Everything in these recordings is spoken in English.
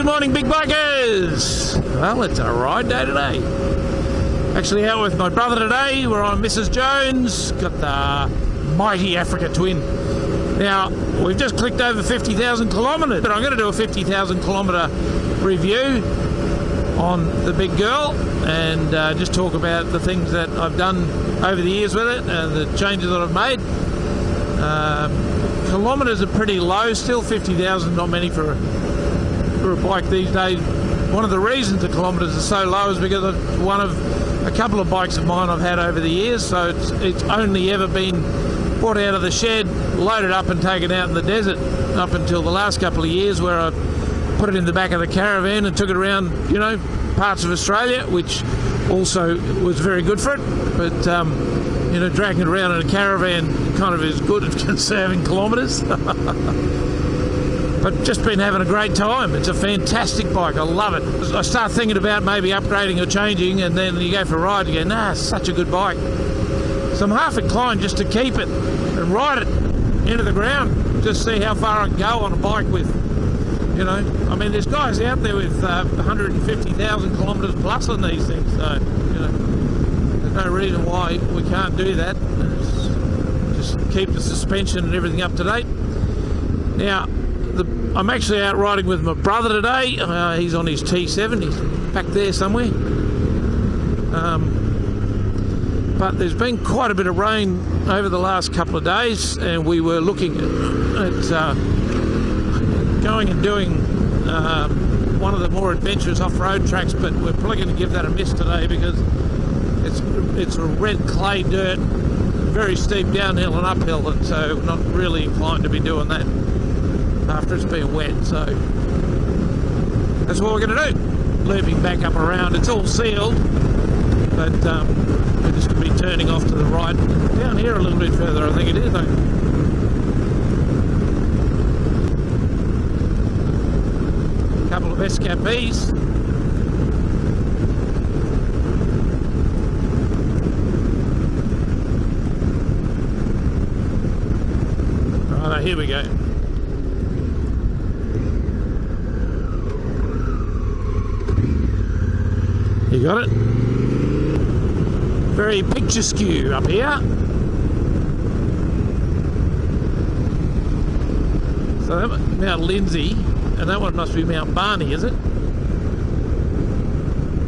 Good morning, big bikers. Well, it's a ride day today. Actually out with my brother today. We're on Mrs. Jones. Got the mighty Africa Twin. Now, we've just clicked over 50,000 kilometres, but I'm going to do a 50,000 kilometre review on the big girl and just talk about the things that I've done over the years with it and the changes that I've made. Kilometres are pretty low still. 50,000 not many for a bike these days. One of the reasons the kilometres are so low is because of one of a couple of bikes of mine I've had over the years, so it's only ever been brought out of the shed, loaded up and taken out in the desert up until the last couple of years, where I put it in the back of the caravan and took it around, you know, parts of Australia, which also was very good for it. But you know, dragging it around in a caravan kind of is good at conserving kilometres. But just been having a great time. It's a fantastic bike. I love it. I start thinking about maybe upgrading or changing, and then you go for a ride and you go, nah, it's such a good bike. So I'm half inclined just to keep it and ride it into the ground, just see how far I can go on a bike with, you know. I mean, there's guys out there with 150,000 kilometres plus on these things, so, you know, there's no reason why we can't do that. Just keep the suspension and everything up to date. Now, I'm actually out riding with my brother today. He's on his T7. He's back there somewhere. But there's been quite a bit of rain over the last couple of days, and we were looking at going and doing one of the more adventurous off-road tracks, but we're probably going to give that a miss today because it's a red clay dirt, very steep downhill and uphill, and so we're not really inclined to be doing that after it's been wet. So that's what we're going to do. Looping back up around. It's all sealed, but we're just going to be turning off to the right down here a little bit further, I think it is, though. A couple of escapees. Right, here we go. You got it? Very picturesque up here. So that Mount Lindsay, and that one must be Mount Barney, is it?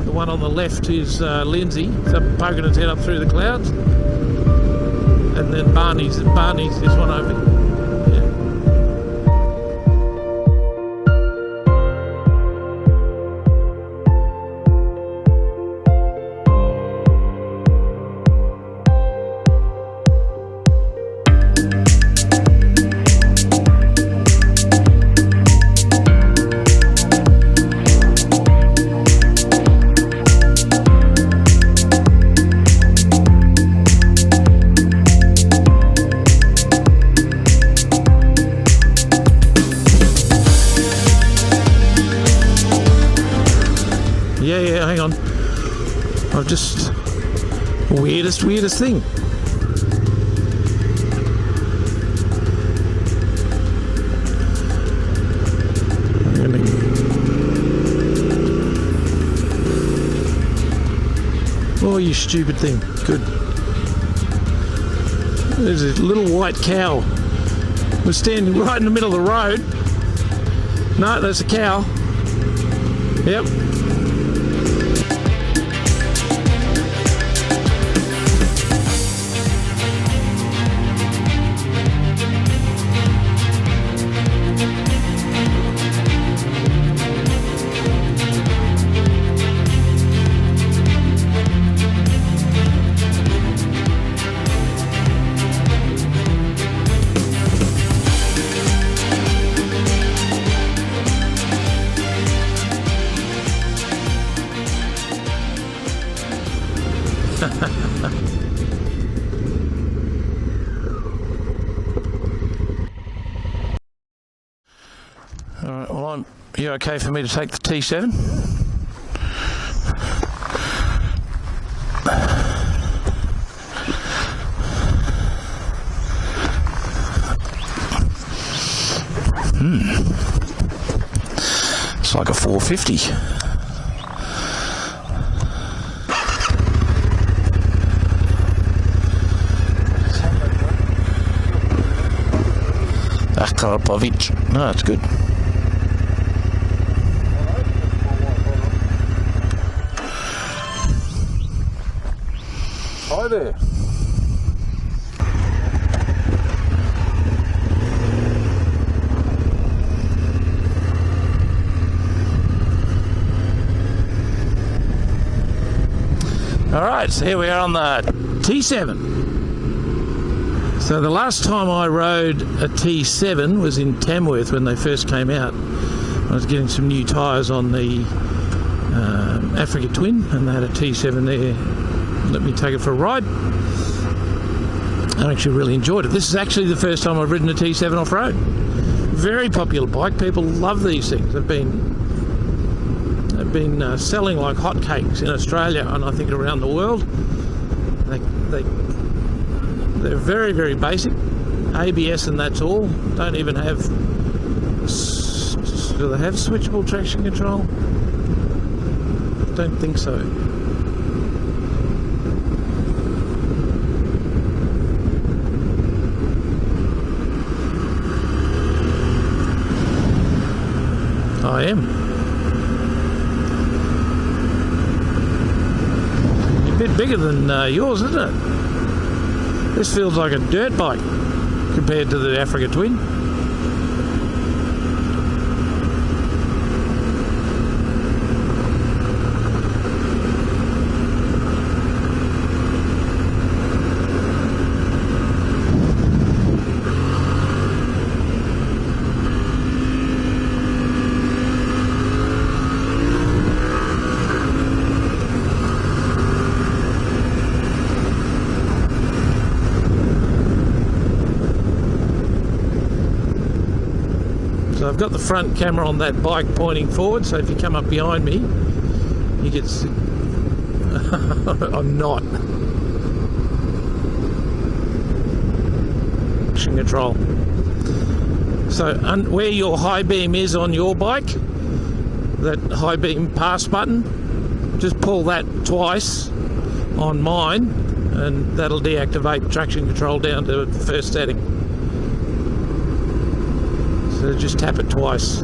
The one on the left is Lindsay, so poking its head up through the clouds. And then Barney's this one over here. Yeah, hang on. I've just... Weirdest thing. Oh, you stupid thing. Good. There's a little white cow. We're standing right in the middle of the road. No, that's a cow. Yep. Alright, well, you okay for me to take the T7? Looks like a 450. Karpovich. No, it's good. Hi there. All right, so here we are on the T7. So the last time I rode a T7 was in Tamworth when they first came out. I was getting some new tyres on the Africa Twin, and they had a T7 there. Let me take it for a ride. I actually really enjoyed it. This is actually the first time I've ridden a T7 off-road. Very popular bike. People love these things. They've been selling like hotcakes in Australia and I think around the world. They're very, very basic. ABS and that's all. Don't even have... Do they have switchable traction control? Don't think so. I am. A bit bigger than yours, isn't it? This feels like a dirt bike compared to the Africa Twin. So I've got the front camera on that bike pointing forward, so if you come up behind me, you get... I'm not. Traction control. So where your high beam is on your bike, that high beam pass button, just pull that twice on mine and that'll deactivate traction control down to the first setting. So just tap it twice.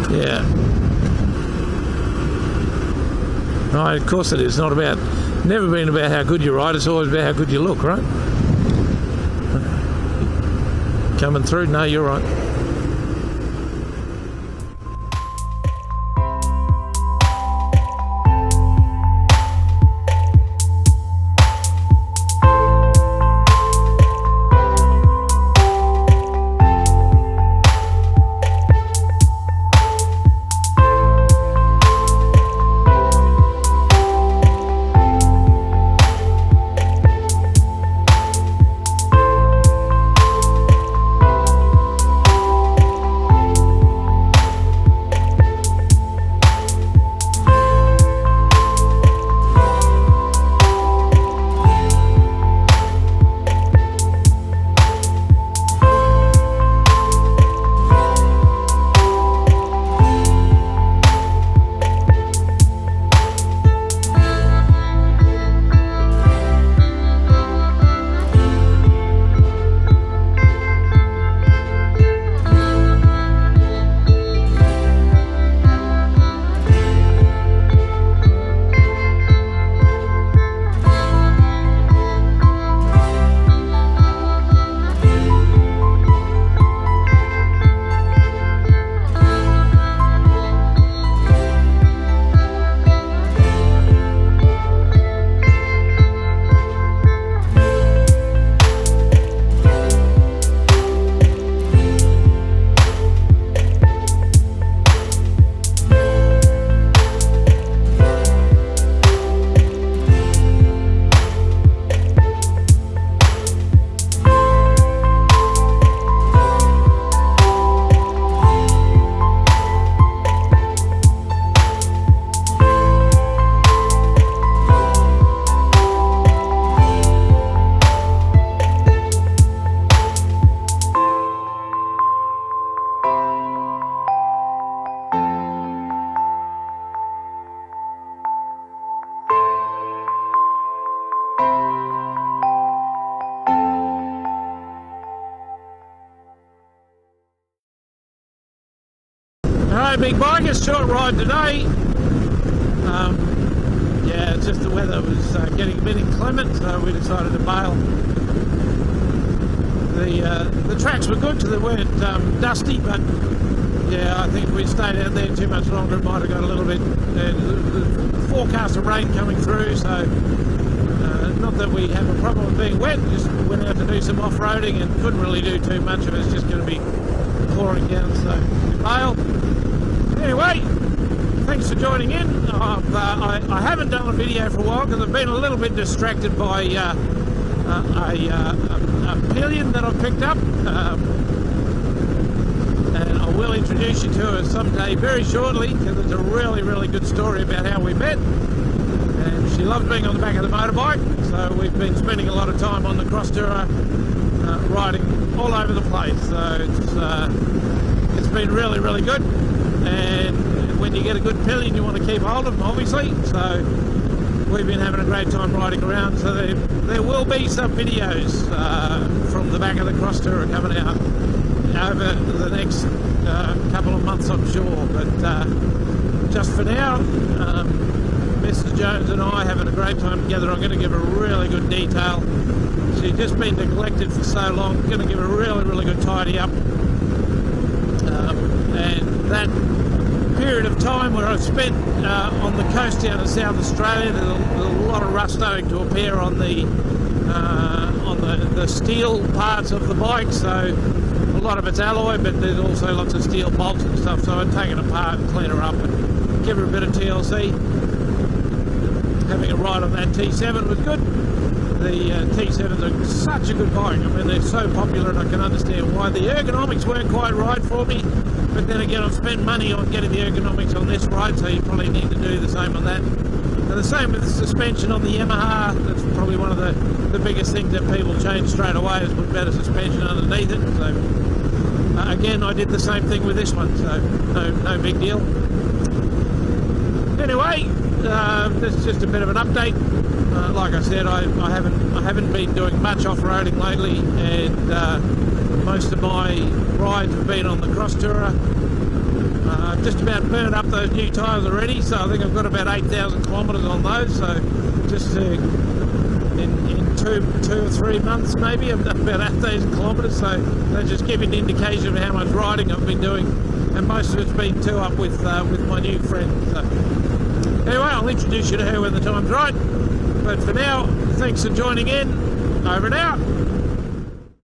Yeah. Right, of course it is. Not about, never been about how good you ride, it's always about how good you look, right? Coming through? No, you're right. Alright, big bikers, short ride today. Yeah, it's just the weather was getting a bit inclement, so we decided to bail. The tracks were good, so they weren't dusty, but yeah, I think if we stayed out there too much longer, it might have got a little bit. The forecast of rain coming through, so not that we have a problem with being wet. Just went out to do some off-roading and couldn't really do too much of it. It's just going to be pouring down, so we bailed. Anyway, thanks for joining in. I haven't done a video for a while because I've been a little bit distracted by a pillion that I've picked up, and I will introduce you to her someday very shortly, because it's a really, really good story about how we met. And she loves being on the back of the motorbike, so we've been spending a lot of time on the cross tour, riding all over the place. So it's been really, really good. And when you get a good pillion, you want to keep hold of them, obviously. So we've been having a great time riding around. So there will be some videos from the back of the cross tour coming out over the next couple of months, I'm sure. But just for now, Mrs. Jones and I having a great time together. I'm going to give her really good detail. She's just been neglected for so long. I'm going to give her a really, really good tidy up. And that period of time where I've spent on the coast down in South Australia, there's a lot of rust starting to appear on the steel parts of the bike. So a lot of it's alloy, but there's also lots of steel bolts and stuff. So I'd take it apart and clean her up and give her a bit of TLC. Having a ride on that T7 was good. The T7s are such a good bike. I mean, they're so popular, and I can understand why. The ergonomics weren't quite right for me, but then again, I've spent money on getting the ergonomics on this ride, so you probably need to do the same on that. And the same with the suspension on the Yamaha. That's probably one of the biggest things that people change straight away, is put better suspension underneath it. So again, I did the same thing with this one, so no big deal. Anyway, this is just a bit of an update. Like I said, I haven't been doing much off-roading lately, and most of my rides have been on the cross tourer. I've just about burned up those new tyres already, so I think I've got about 8,000 kilometres on those. So just in 2 or 3 months maybe, I've done about 8,000 kilometres. So they just give you an indication of how much riding I've been doing, and most of it's been two up with my new friend. So anyway, I'll introduce you to her when the time's right. But for now, thanks for joining in. Over and out.